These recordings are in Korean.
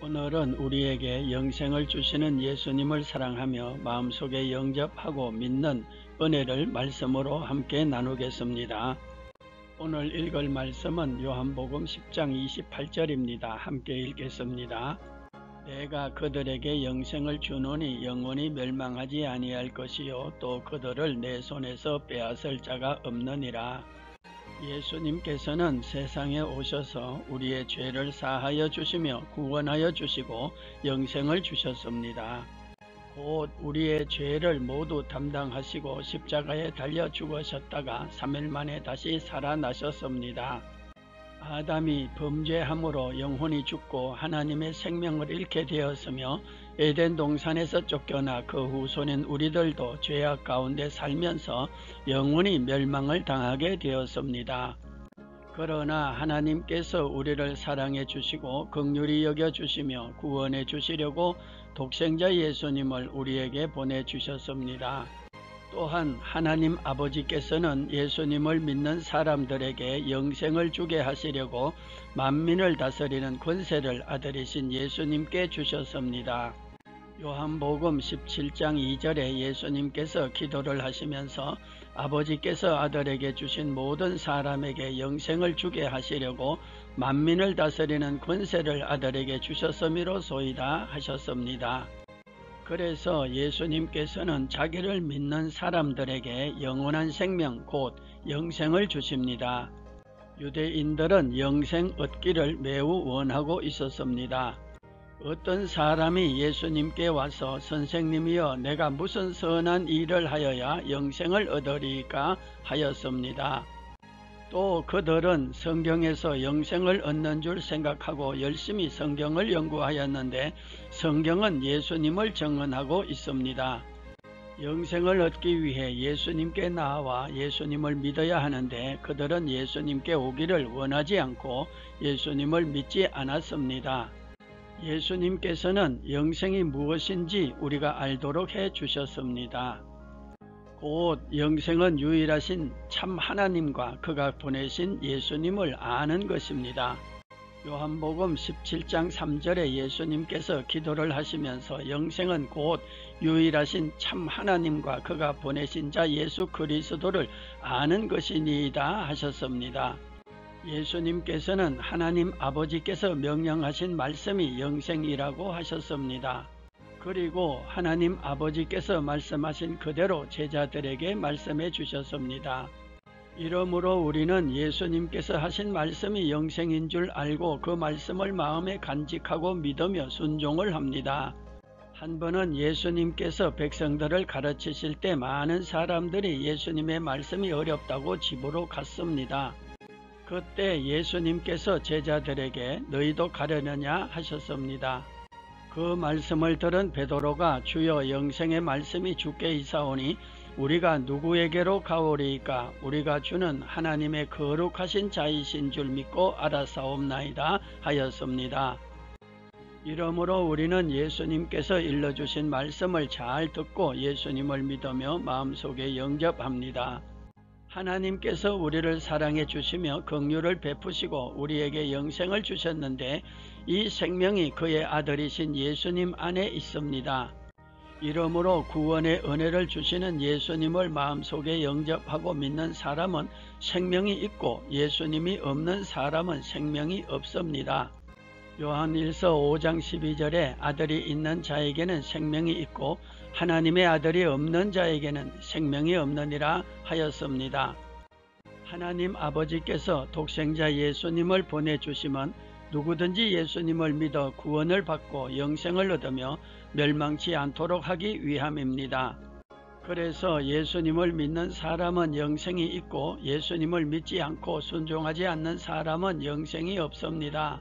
오늘은 우리에게 영생을 주시는 예수님을 사랑하며 마음속에 영접하고 믿는 은혜를 말씀으로 함께 나누겠습니다. 오늘 읽을 말씀은 요한복음 10장 28절입니다. 함께 읽겠습니다. 내가 그들에게 영생을 주노니 영원히 멸망하지 아니할 것이요 또 그들을 내 손에서 빼앗을 자가 없느니라. 예수님께서는 세상에 오셔서 우리의 죄를 사하여 주시며 구원하여 주시고 영생을 주셨습니다. 곧 우리의 죄를 모두 담당하시고 십자가에 달려 죽으셨다가 3일 만에 다시 살아나셨습니다. 아담이 범죄함으로 영혼이 죽고 하나님의 생명을 잃게 되었으며 에덴 동산에서 쫓겨나 그 후손인 우리들도 죄악 가운데 살면서 영원히 멸망을 당하게 되었습니다. 그러나 하나님께서 우리를 사랑해 주시고 긍휼히 여겨 주시며 구원해 주시려고 독생자 예수님을 우리에게 보내주셨습니다. 또한 하나님 아버지께서는 예수님을 믿는 사람들에게 영생을 주게 하시려고 만민을 다스리는 권세를 아들이신 예수님께 주셨습니다. 요한복음 17장 2절에 예수님께서 기도를 하시면서 아버지께서 아들에게 주신 모든 사람에게 영생을 주게 하시려고 만민을 다스리는 권세를 아들에게 주셨음이로소이다 하셨습니다. 그래서 예수님께서는 자기를 믿는 사람들에게 영원한 생명 곧 영생을 주십니다. 유대인들은 영생 얻기를 매우 원하고 있었습니다. 어떤 사람이 예수님께 와서 선생님이여 내가 무슨 선한 일을 하여야 영생을 얻으리까 하였습니다. 또 그들은 성경에서 영생을 얻는 줄 생각하고 열심히 성경을 연구하였는데 성경은 예수님을 증언하고 있습니다. 영생을 얻기 위해 예수님께 나와 예수님을 믿어야 하는데 그들은 예수님께 오기를 원하지 않고 예수님을 믿지 않았습니다. 예수님께서는 영생이 무엇인지 우리가 알도록 해 주셨습니다. 곧 영생은 유일하신 참 하나님과 그가 보내신 예수님을 아는 것입니다. 요한복음 17장 3절에 예수님께서 기도를 하시면서 영생은 곧 유일하신 참 하나님과 그가 보내신 자 예수 그리스도를 아는 것이니이다 하셨습니다. 예수님께서는 하나님 아버지께서 명령하신 말씀이 영생이라고 하셨습니다. 그리고 하나님 아버지께서 말씀하신 그대로 제자들에게 말씀해 주셨습니다. 이러므로 우리는 예수님께서 하신 말씀이 영생인 줄 알고 그 말씀을 마음에 간직하고 믿으며 순종을 합니다. 한 번은 예수님께서 백성들을 가르치실 때 많은 사람들이 예수님의 말씀이 어렵다고 집으로 갔습니다. 그때 예수님께서 제자들에게 너희도 가려느냐 하셨습니다. 그 말씀을 들은 베드로가 주여 영생의 말씀이 주께 있사오니 우리가 누구에게로 가오리이까 우리가 주는 하나님의 거룩하신 자이신 줄 믿고 알았사옵나이다 하였습니다. 이러므로 우리는 예수님께서 일러주신 말씀을 잘 듣고 예수님을 믿으며 마음속에 영접합니다. 하나님께서 우리를 사랑해 주시며 긍휼을 베푸시고 우리에게 영생을 주셨는데 이 생명이 그의 아들이신 예수님 안에 있습니다. 이러므로 구원의 은혜를 주시는 예수님을 마음속에 영접하고 믿는 사람은 생명이 있고 예수님이 없는 사람은 생명이 없습니다. 요한일서 5장 12절에 아들이 있는 자에게는 생명이 있고 하나님의 아들이 없는 자에게는 생명이 없느니라 하였습니다. 하나님 아버지께서 독생자 예수님을 보내주시면 누구든지 예수님을 믿어 구원을 받고 영생을 얻으며 멸망치 않도록 하기 위함입니다. 그래서 예수님을 믿는 사람은 영생이 있고 예수님을 믿지 않고 순종하지 않는 사람은 영생이 없습니다.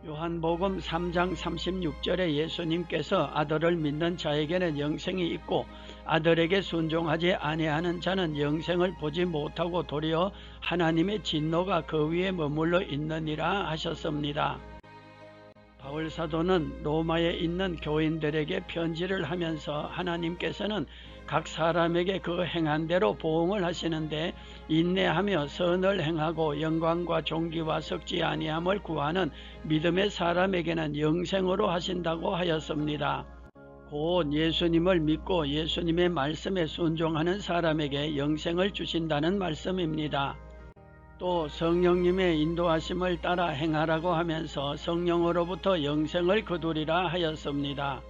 요한복음 3장 36절에 예수님께서 아들을 믿는 자에게는 영생이 있고 아들에게 순종하지 아니하는 자는 영생을 보지 못하고 도리어 하나님의 진노가 그 위에 머물러 있느니라 하셨습니다. 바울 사도는 로마에 있는 교인들에게 편지를 하면서 하나님께서는 각 사람에게 그 행한 대로 보응을 하시는데 인내하며 선을 행하고 영광과 존귀와 썩지 아니함을 구하는 믿음의 사람에게는 영생으로 하신다고 하였습니다. 곧 예수님을 믿고 예수님의 말씀에 순종하는 사람에게 영생을 주신다는 말씀입니다. 또 성령님의 인도하심을 따라 행하라고 하면서 성령으로부터 영생을 거두리라 하였습니다.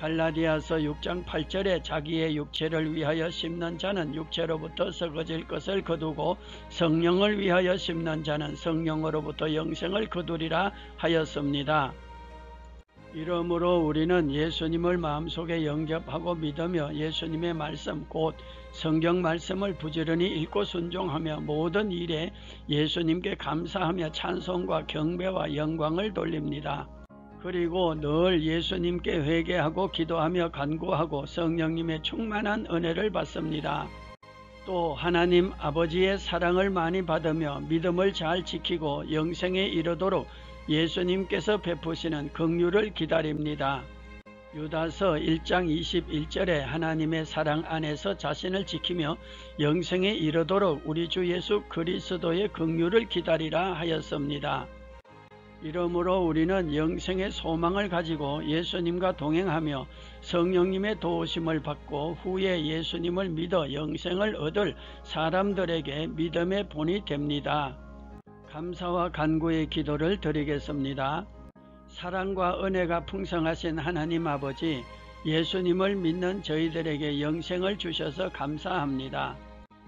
갈라디아서 6장 8절에 자기의 육체를 위하여 심는 자는 육체로부터 썩어질 것을 거두고 성령을 위하여 심는 자는 성령으로부터 영생을 거두리라 하였습니다. 이러므로 우리는 예수님을 마음속에 영접하고 믿으며 예수님의 말씀 곧 성경 말씀을 부지런히 읽고 순종하며 모든 일에 예수님께 감사하며 찬송과 경배와 영광을 돌립니다. 그리고 늘 예수님께 회개하고 기도하며 간구하고 성령님의 충만한 은혜를 받습니다. 또 하나님 아버지의 사랑을 많이 받으며 믿음을 잘 지키고 영생에 이르도록 예수님께서 베푸시는 긍휼을 기다립니다. 유다서 1장 21절에 하나님의 사랑 안에서 자신을 지키며 영생에 이르도록 우리 주 예수 그리스도의 긍휼을 기다리라 하였습니다. 이러므로 우리는 영생의 소망을 가지고 예수님과 동행하며 성령님의 도우심을 받고 후에 예수님을 믿어 영생을 얻을 사람들에게 믿음의 본이 됩니다. 감사와 간구의 기도를 드리겠습니다. 사랑과 은혜가 풍성하신 하나님 아버지, 예수님을 믿는 저희들에게 영생을 주셔서 감사합니다.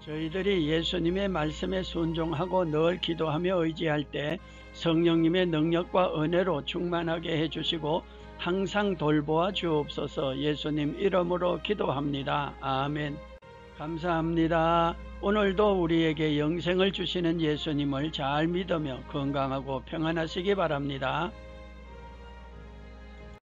저희들이 예수님의 말씀에 순종하고 늘 기도하며 의지할 때 성령님의 능력과 은혜로 충만하게 해주시고 항상 돌보아 주옵소서. 예수님 이름으로 기도합니다. 아멘. 감사합니다. 오늘도 우리에게 영생을 주시는 예수님을 잘 믿으며 건강하고 평안하시기 바랍니다.